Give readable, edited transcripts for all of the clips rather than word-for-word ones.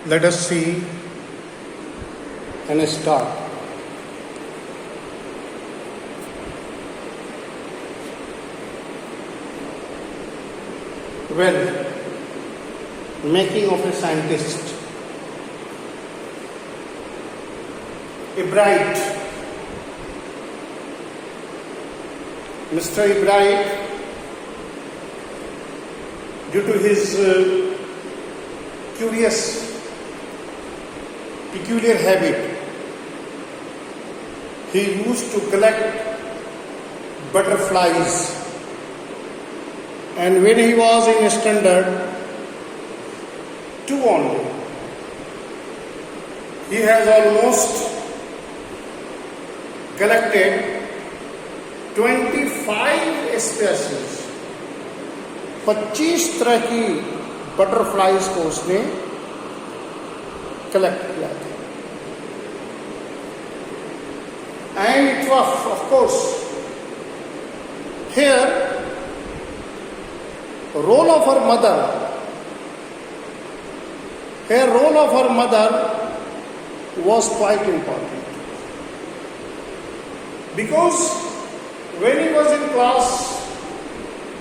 Let us see and start. Well, making of a scientist. Ebright. Mr. Ebright, due to his peculiar habit, he used to collect butterflies, and when he was in standard 2 only, he has almost collected 25 species, 25 तरह की butterflies को उसने collect किया था. And it was, of course, here role of her mother was quite important, because when he was in class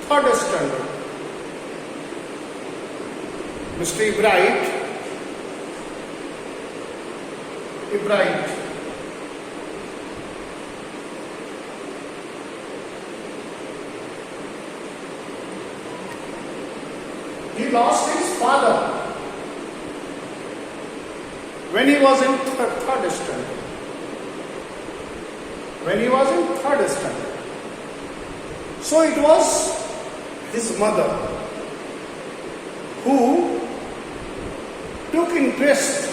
3rd standard, Mr. Ebright, he lost his father when he was in third standard. So it was his mother who took interest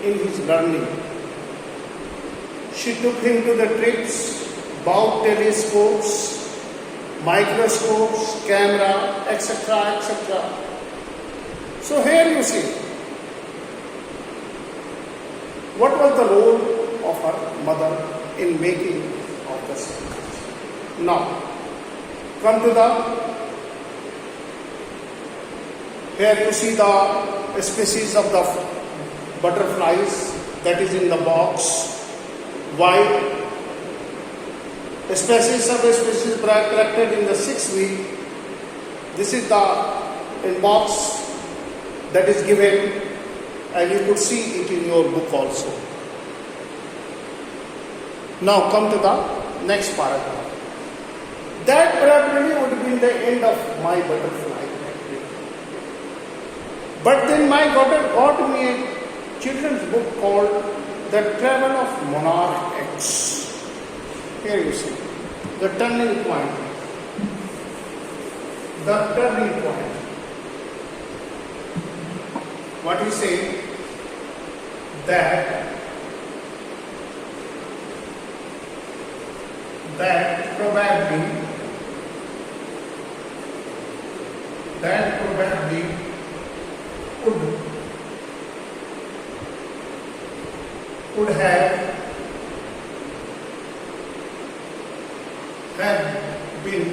in his learning. She took him to the trips, bought telescopes, microscopes, camera, etc., etc. So here you see what was the role of her mother in making of the science. Now, come to here you see the species of the butterflies that is in the box. White species collected in the 6th week. This is the in box that is given, and you could see it in your book also. Now come to the next paragraph. That probably would be the end of my butterfly activity. But then my daughter got me a children's book called The Travel of Monarch X. Here you see the turning point. What you say? That probably could have been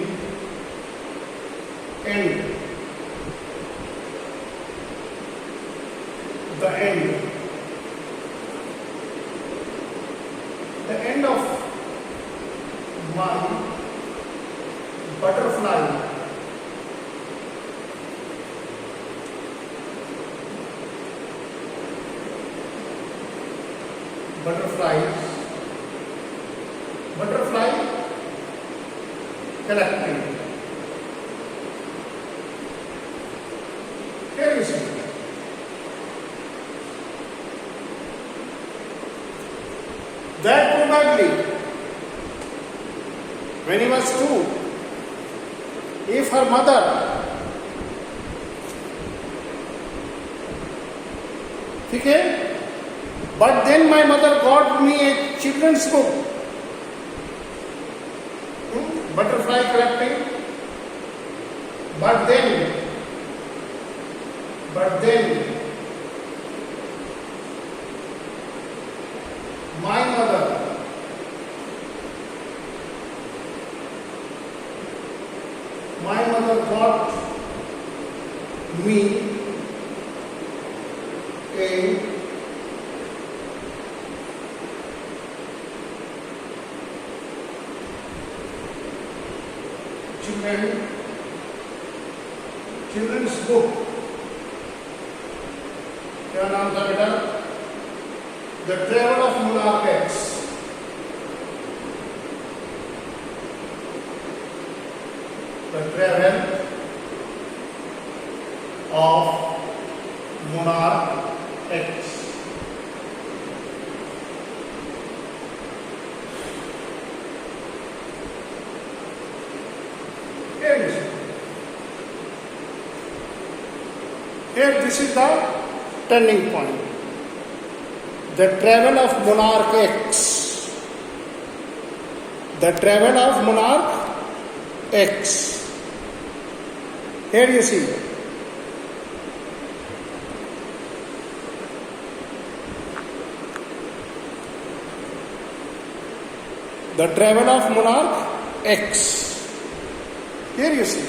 the end of my butterflies collecting. Here you see. That probably, when he was 2, if her mother okay, but then my mother got me a children's book, butterfly collecting, but then my mother got me A children's book, क्या नाम था बेटा? The travel of monarch X. The travel of monarch X. Here, this is the turning point. The travel of monarch X. The travel of monarch X. Here you see. The travel of monarch X. Here you see.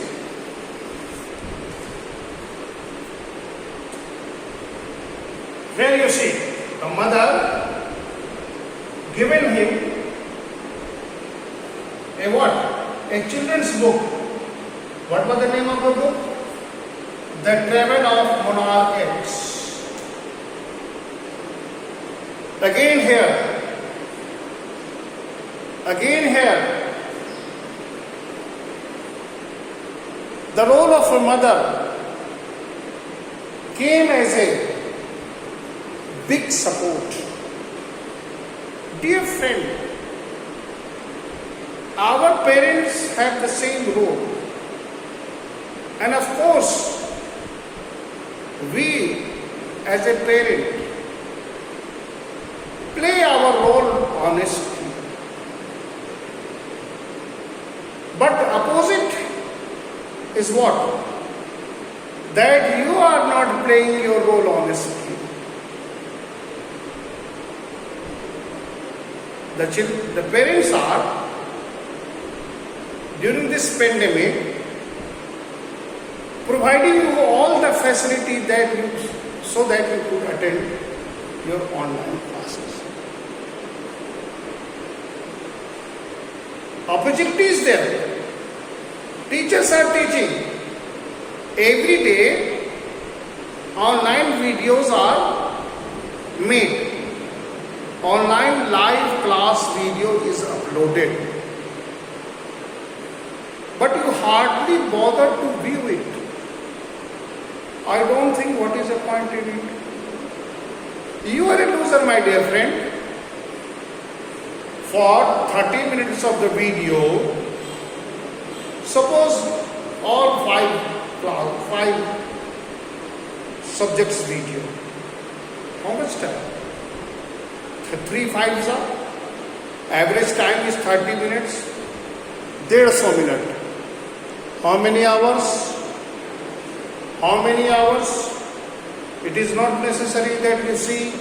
Here you see the mother given him a what? A children's book. What was the name of the book? The Travel of Monarch X. Again here, the role of a mother came as a big support. Dear friend, our parents have the same role, and of course we as a parent play our role honestly, but the opposite is what? That you are not playing your role honestly. The parents are, during this pandemic, providing you all the facility that you, so that you could attend your online classes. Opportunity is there. Teachers are teaching. Every day, online videos are made. Online live class video is uploaded, but you hardly bother to view it. I don't think what is the point in it. You are a loser, my dear friend. For 30 minutes of the video, suppose all five subjects video. How much time? 3 5s are. Average time is 30 minutes. 150 minutes. How many hours? How many hours? It is not necessary that you see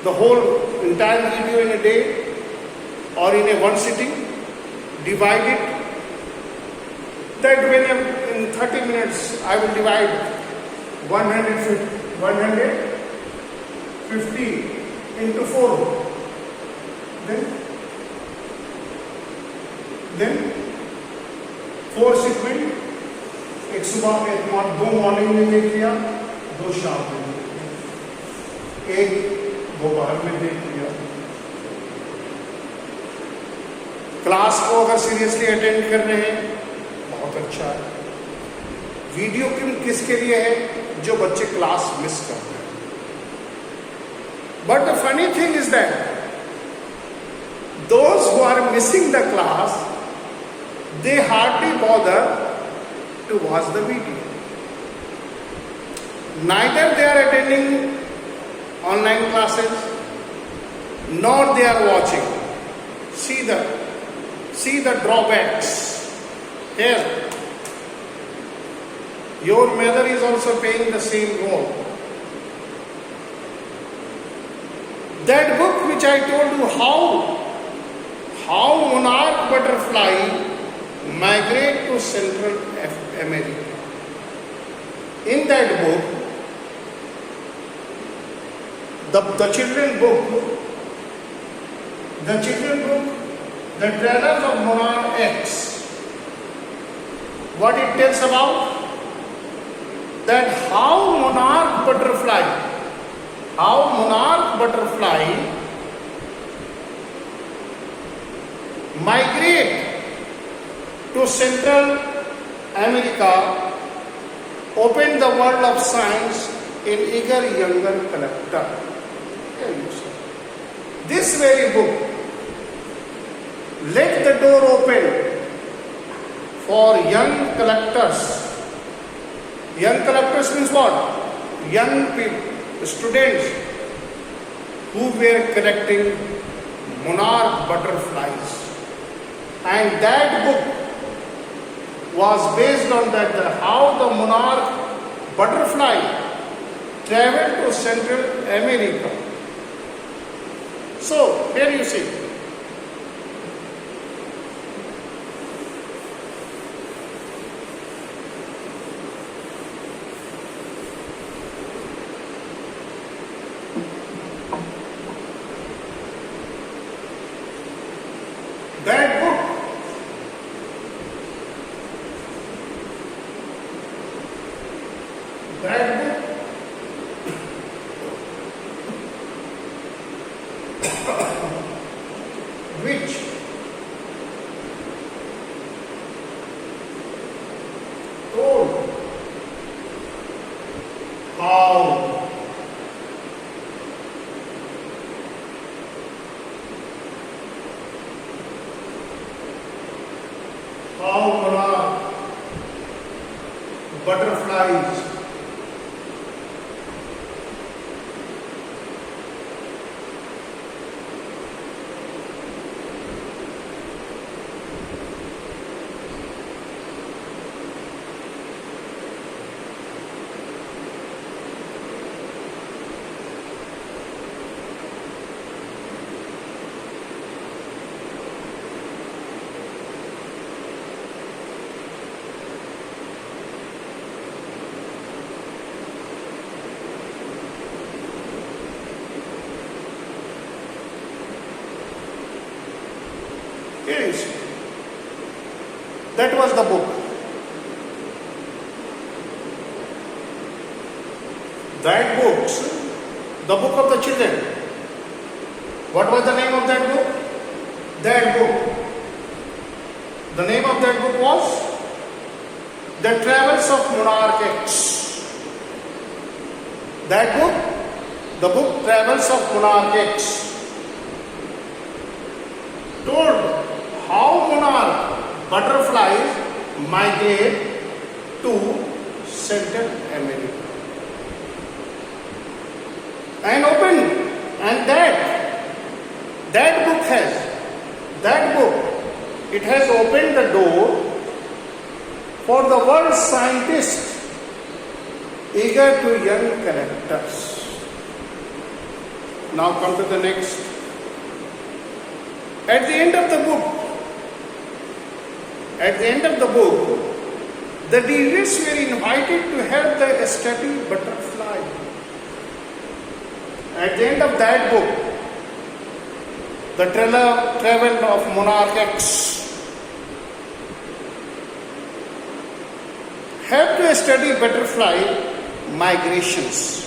the whole entire video in a day or in a one sitting. Divide it. That when in 30 minutes I will divide 150 into 4. Then 4 segment. एक सुबह में 2 morning में देख लिया, 2 शाम में देख लिया, 1 दोपहर में देख लिया। क्लास को अगर सीरियसली अटेंड कर रहे हैं, बहुत अच्छा है। वीडियो किसके लिए है? जो बच्चे क्लास मिस कर रहे हैं। But the funny thing is that those who are missing the class, they hardly bother to watch the video. Neither they are attending online classes, nor they are watching. See the drawbacks. Here, your mother is also playing the same role. That book which I told you, how monarch butterfly migrate to Central America. In that book, the children book, The Travels of Monarch X, what it tells about? That how monarch butterfly migrate to Central America, open the world of science in eager younger collector. Here you see. This very book let the door open for young collectors. Young collectors means what? Young people, students who were collecting monarch butterflies. And that book was based on that, how the monarch butterfly traveled to Central America. So, here you see. That book which told how monarch butterflies is. That was the book. That books, the book of the children. What was the name of that book? That book. The name of that book was The Travels of Monarch X. That book, the book Travels of Monarch X, told how monarch butterflies migrate to Central America. And open, and that book, it has opened the door for the world's scientists eager to young collectors. Now come to the next. At the end of the book, the readers were invited to help the study butterfly. At the end of that book, The Travel of Monarch X, helped to study butterfly migrations.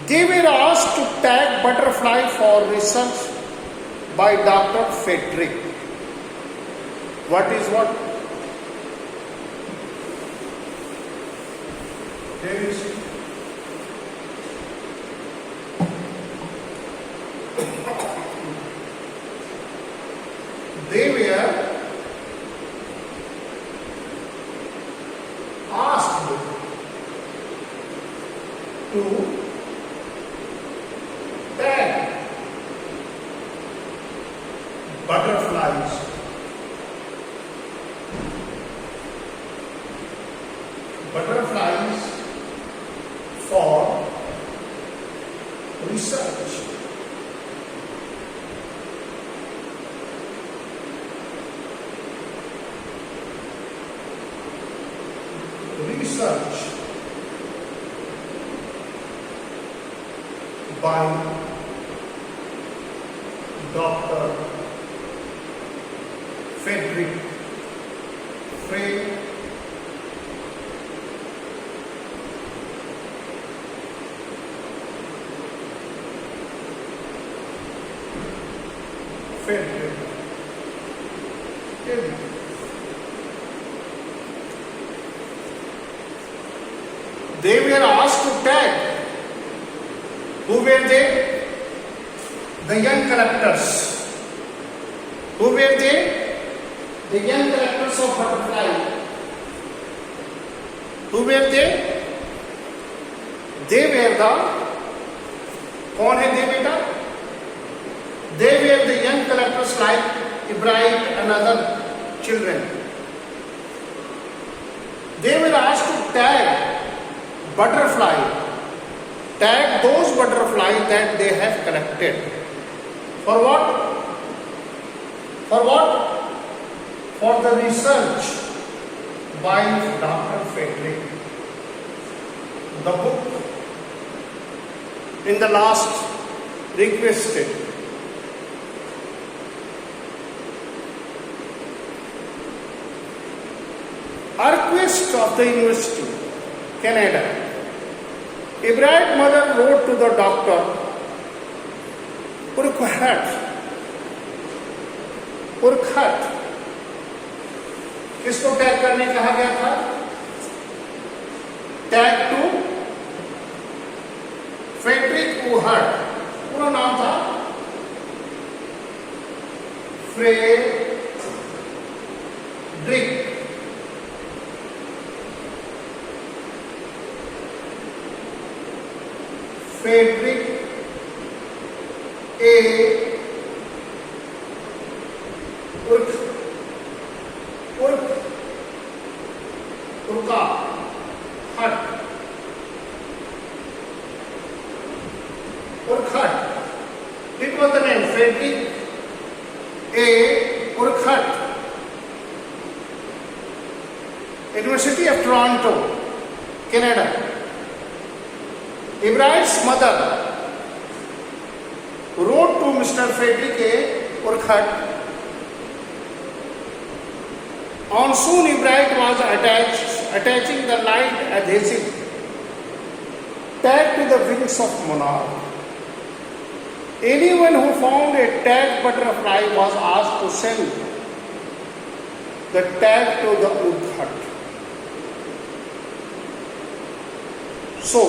They were asked to tag butterfly for research by Dr. Frederick. What is what? There you see. They were asked to tag butterflies for research. Research by Dr. Friedrich Friedrich They were asked to tag. Who were they? The young collectors. Who were they? The young collectors of butterfly. Who were they? They were the, कौन है they बेटा? They were the young collectors like Ibrahim and other children. They were asked to tag butterfly, tag those butterflies that they have collected. For what? For what? For the research by Dr. Friedrich. The book in the last requested. A request of the University, Canada. Ibrahim's mother wrote to the doctor, Urkhat. किसको tag करने कहा गया था? Tag to Frederick उहर्ट. पूरा नाम था Frederick. Friedrich A. Urquhart. It was the name Friedrich A. Urquhart. University of Toronto, Canada. Ibrahim's mother wrote to Mr. Friedrich A. Urquhart. On soon Ibrahim was attaching the light adhesive tag to the wings of monarch. Anyone who found a tagged butterfly was asked to send the tag to the Urquhart. So,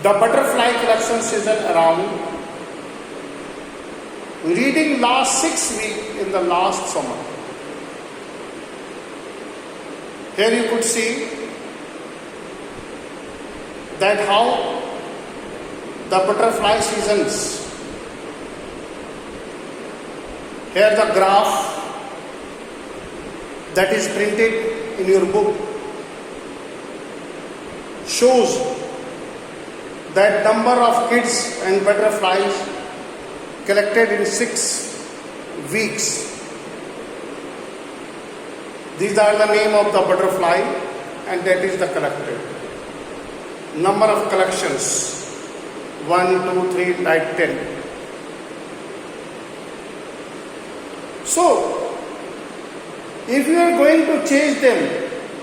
the butterfly collection season around, reading last 6 weeks in the last summer. Here you could see that how the butterfly seasons. Here the graph that is printed in your book shows that number of kids and butterflies collected in 6 weeks. These are the name of the butterfly and that is the collected. Number of collections 1, 2, 3, like 10. So, if you are going to chase them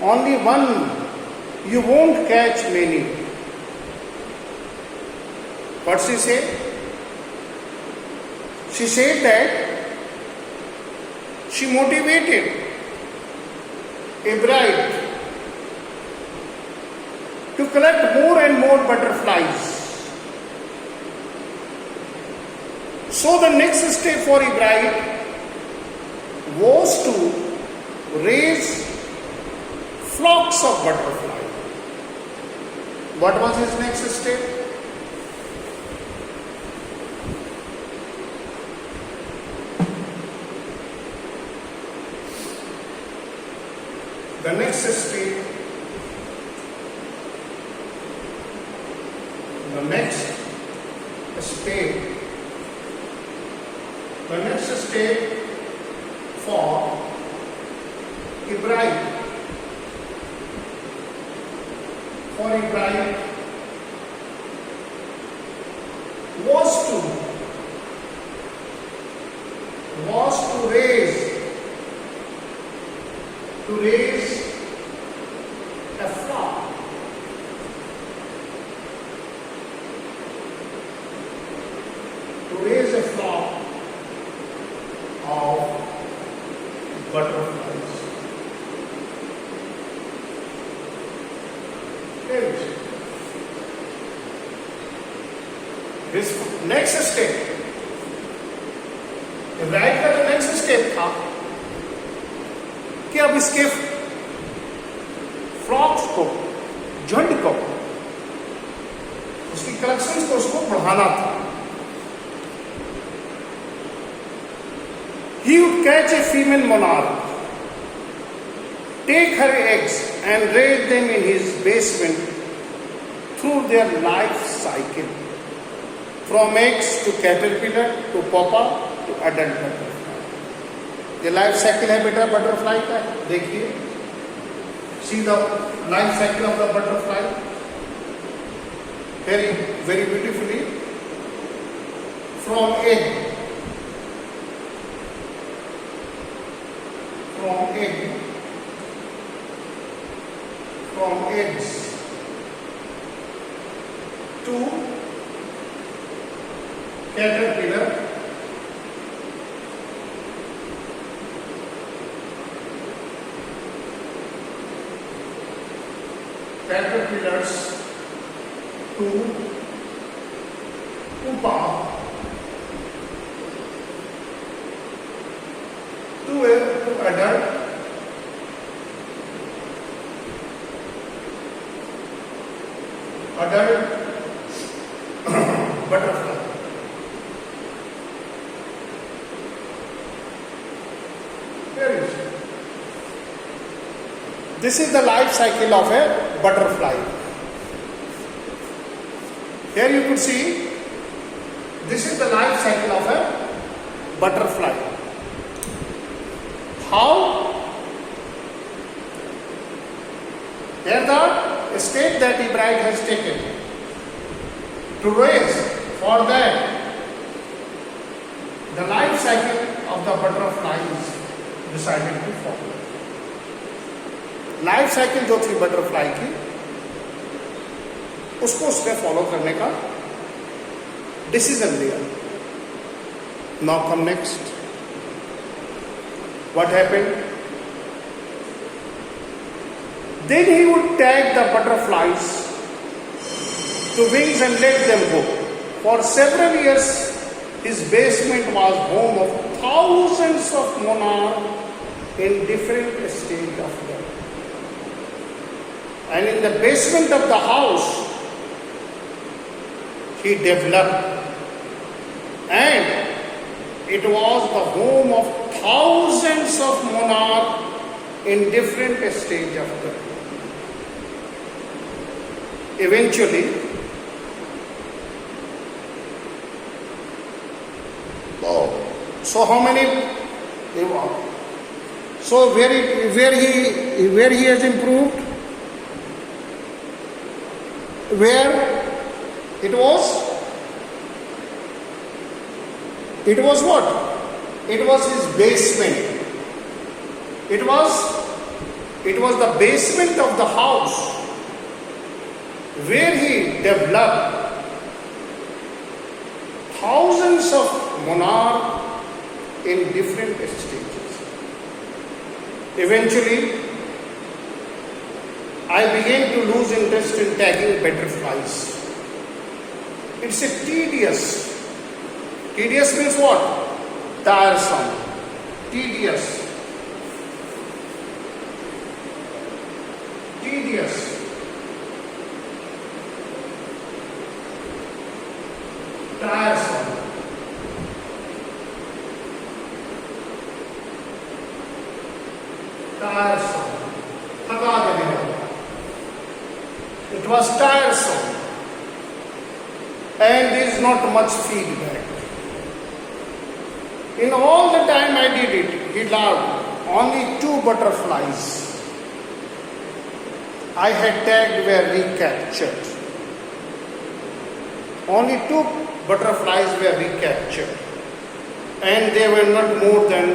only one, you won't catch many. What she said? She said that she motivated Ibrahim to collect more and more butterflies. So the next step for Ibrahim was to raise flocks of butterflies. What was his next step? The next step, for Ibrahim to raise a flock. To raise a flock of butterflies. His next step, right का जो next step था कि अब इसके फ्लॉक्स को, झुंड को, उसकी कलेक्शंस को उसको बढ़ाना था. He would catch a female monarch, take her eggs and raise them in his basement through their life cycle, from eggs to caterpillar to pupa to adult butterfly. ये लाइफ साइकिल है बेटा butterfly का, देखिए. See the life cycle of the butterfly very very beautifully. From egg, from eggs to caterpillar, caterpillars to pupa to adult butterfly. Here is it. This is the life cycle of a butterfly. Here you could see this is the life cycle of a butterfly. How? Here the step that Ebright has taken to raise, for that the life cycle of the butterfly is decided to follow. Life cycle जो थी butterfly की, उसको उसने follow करने का decision लिया. Now come next. What happened? Then he would tag the butterflies to wings and let them go. For several years, his basement was home of thousands of monarchs in different stages of life. And in the basement of the house, he developed, and it was the home of thousands of monarchs in different stages of life. Eventually, so how many? So where he has improved? Where it was what? It was his basement. It was the basement of the house where he developed thousands of monarchs in different stages. Eventually, I began to lose interest in tagging butterflies. It's a tedious. Tedious means what? Tiresome. Tedious. Tedious. Tiresome. Tiresome. थका देने वाला. It was tiresome and there is not much feedback. In all the time I did it, he loved only 2 butterflies I had tagged were recaptured. Only 2 butterflies were recaptured, and they were not more than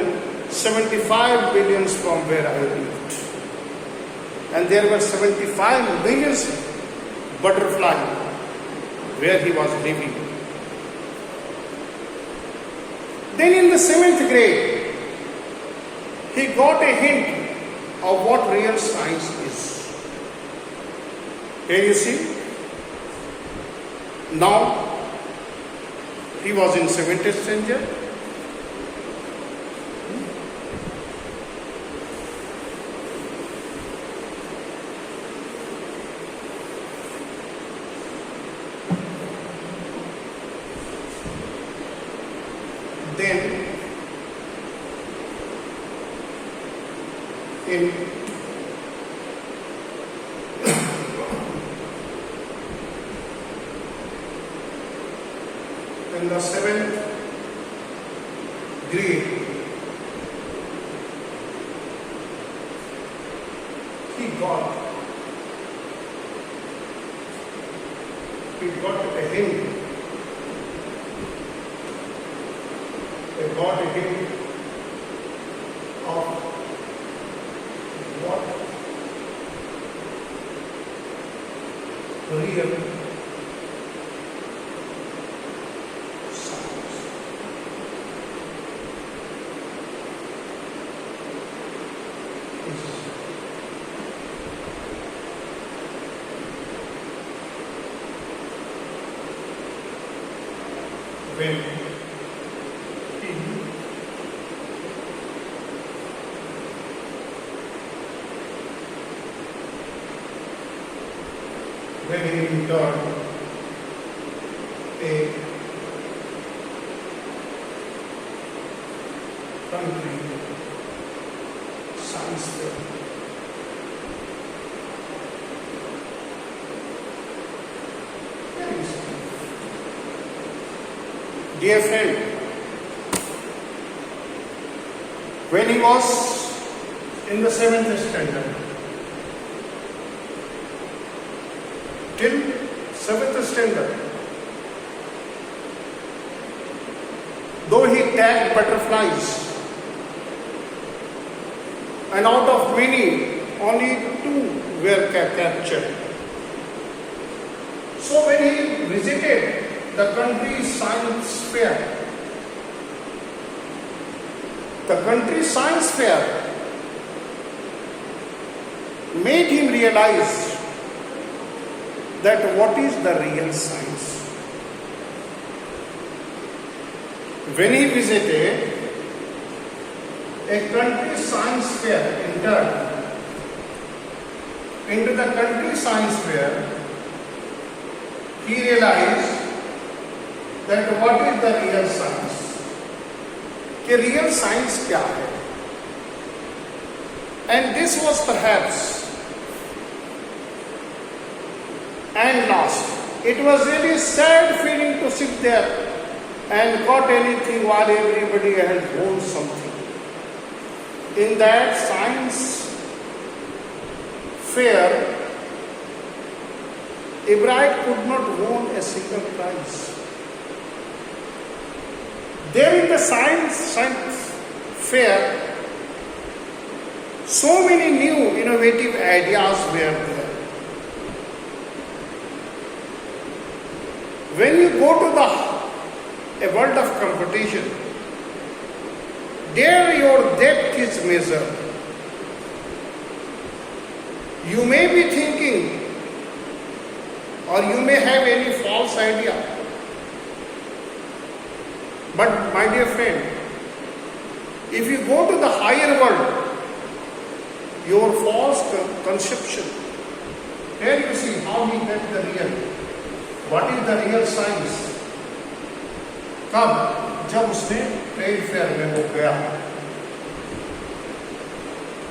75 billions from where I lived. And there were 75 millions butterflies where he was living. Then in the 7th grade, he got a hint of what real science is. Here you see. Now, he was in 7th standard. Then, in the 7th grade, he got a hint. He got a hint of what real science. When he returned a country science fair. Dear friend, when he was in the 7th standard, till 7th standard, though he tagged butterflies, and out of many, only 2 were captured. So when he visited the country science fair, made him realize that what is the real science. When he visited a country science fair, entered into the country science fair, he realized that what is the real science? कि real science क्या है? And this was perhaps, and last, it was really sad feeling to sit there and got anything while everybody had won something. In that science fair, Ebright could not win a single prize. There in the science fair, so many new innovative ideas were there. When you go to a world of competition, there your depth is measured. You may be thinking, or you may have any false idea. But my dear friend, if you go to the higher world, your false conception, here you see how we get the real. What is the real science? कब? जब उसने trade fair में हो गया.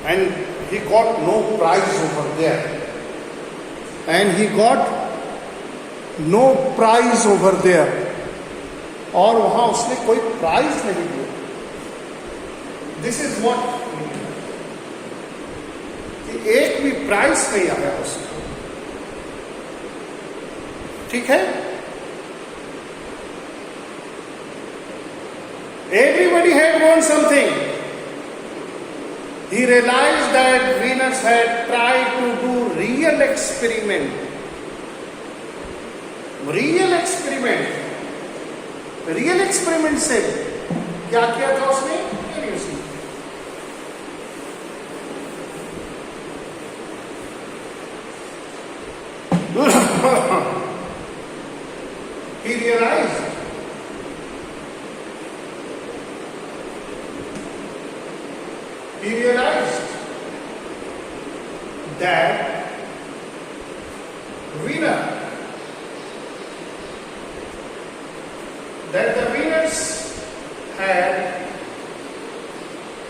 And he got no prize over there. And he got no prize over there. और वहां उसने कोई प्राइज नहीं दिया. दिस इज व्हाट, एक भी प्राइज नहीं आया उसको. ठीक है? Everybody had won something, He realized that Venus had tried to do real experiment. Real experiment से क्या किया था उसने? He realized that the Venus had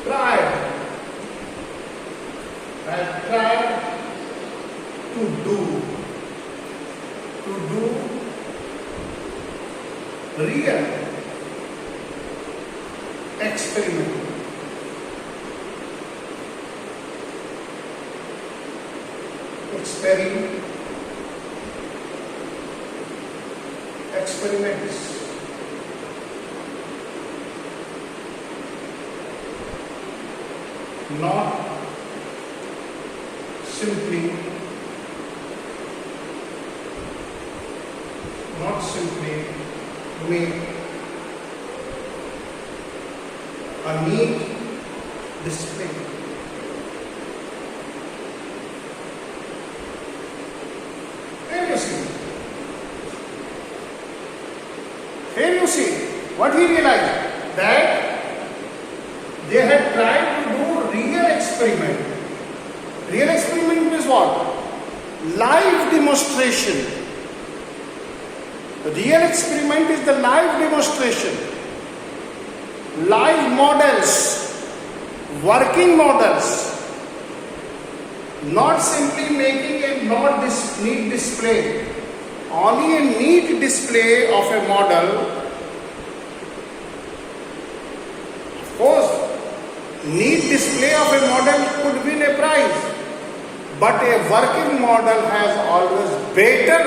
tried to do real experiment. Experiments. Not simply make a neat display. Here you see what he realized, that they had tried to do real experiment. Real experiment means what? Live demonstration. The real experiment is the live demonstration. Live models, working models. Not simply making a neat display. Only a neat display of a model. Of course, neat display of a model could win a prize, but a working model has always better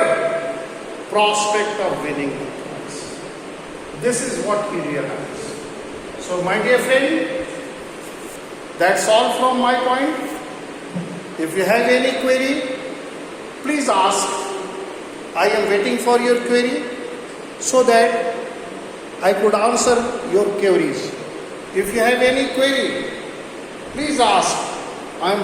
prospect of winning the prize. This is what he realized. So my dear friend, that's all from my point. If you have any query, please ask. I am waiting for your query so that I could answer your queries. If you have any query, please ask. I am